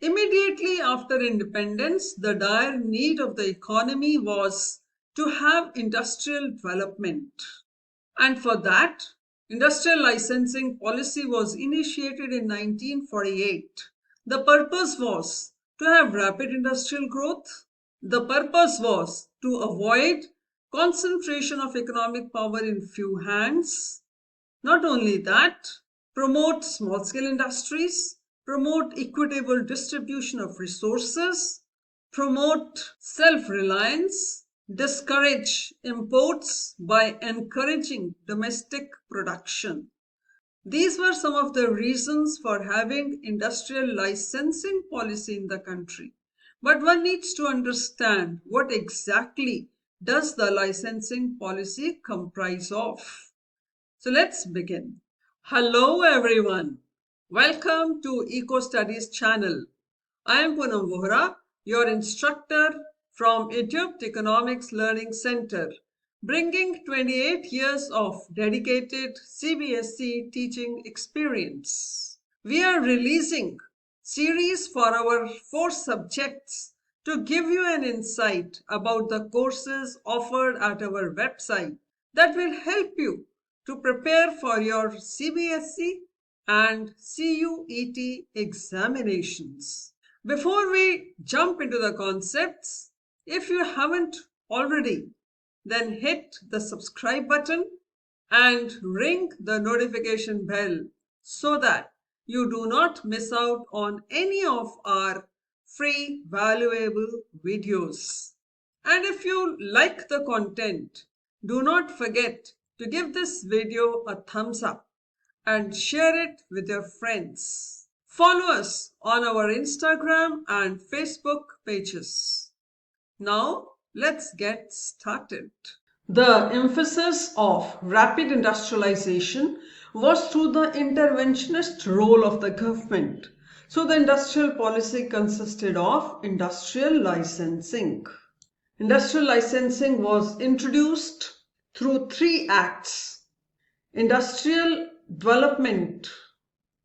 Immediately after independence, the dire need of the economy was to have industrial development. And for that, industrial licensing policy was initiated in 1948. The purpose was to have rapid industrial growth. The purpose was to avoid concentration of economic power in few hands. Not only that, promote small scale industries, promote equitable distribution of resources, promote self reliance, discourage imports by encouraging domestic production. These were some of the reasons for having industrial licensing policy in the country. But one needs to understand what exactly does the licensing policy comprise of. So let's begin. Hello everyone. Welcome to Eco Studies channel. I am Poonam Vohra, your instructor from Egypt Economics Learning Center, bringing 28 years of dedicated CBSE teaching experience. We are releasing series for our 4 subjects to give you an insight about the courses offered at our website that will help you to prepare for your CBSE and CUET examinations. Before we jump into the concepts, if you haven't already, then hit the subscribe button and ring the notification bell so that you do not miss out on any of our free valuable videos. And if you like the content, do not forget to give this video a thumbs up and share it with your friends. Follow us on our Instagram and Facebook pages. Now, let's get started. The emphasis of rapid industrialization was through the interventionist role of the government. So the industrial policy consisted of industrial licensing. Industrial licensing was introduced through 3 acts: Industrial Development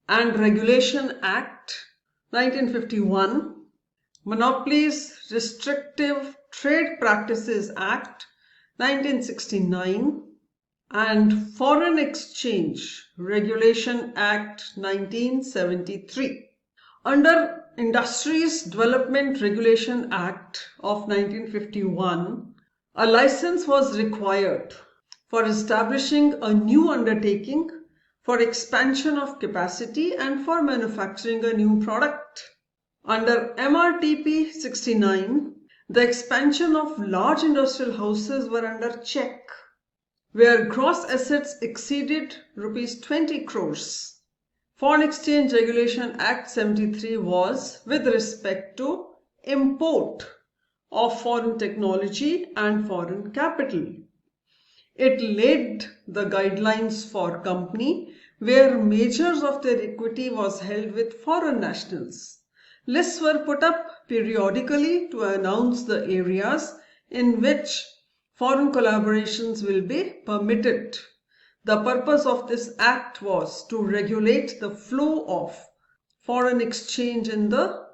and Regulation Act 1951, Monopolies Restrictive Trade Practices Act 1969, and Foreign Exchange Regulation Act 1973. Under Industries Development Regulation Act of 1951, a license was required for establishing a new undertaking, for expansion of capacity, and for manufacturing a new product. Under MRTP 69, the expansion of large industrial houses were under check, where gross assets exceeded Rs 20 crores. Foreign Exchange Regulation Act 73 was with respect to import of foreign technology and foreign capital. It laid the guidelines for company where measures of their equity was held with foreign nationals. Lists were put up periodically to announce the areas in which foreign collaborations will be permitted. The purpose of this act was to regulate the flow of foreign exchange in the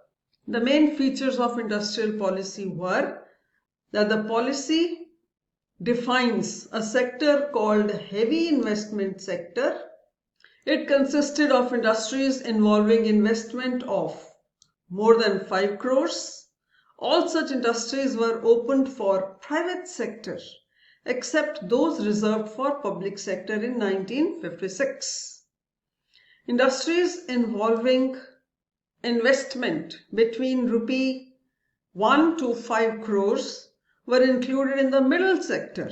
main features of industrial policy were that the policy defines a sector called heavy investment sector. It consisted of industries involving investment of more than 5 crores. All such industries were opened for private sector except those reserved for public sector in 1956. Industries involving investment between rupee 1 to 5 crores were included in the middle sector.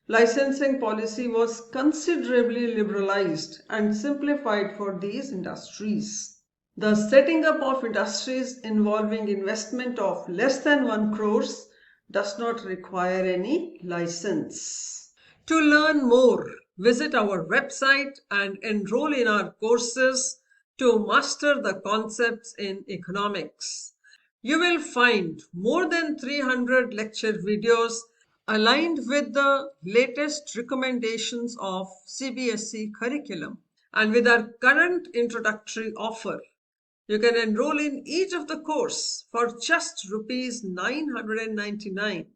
Licensing policy was considerably liberalized and simplified for these industries. The setting up of industries involving investment of less than 1 crores does not require any license. To learn more, visit our website and enroll in our courses to master the concepts in economics. You will find more than 300 lecture videos aligned with the latest recommendations of CBSE curriculum and with our current introductory offer. You can enroll in each of the course for just rupees 999.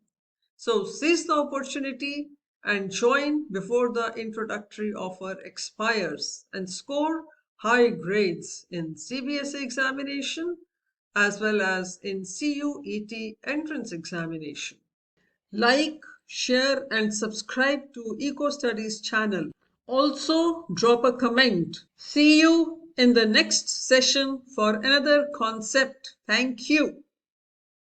So seize the opportunity and join before the introductory offer expires and score high grades in CBSE examination as well as in CUET entrance examination. Like, share and subscribe to Eco Studies channel. Also drop a comment. See you in the next session for another concept. Thank you.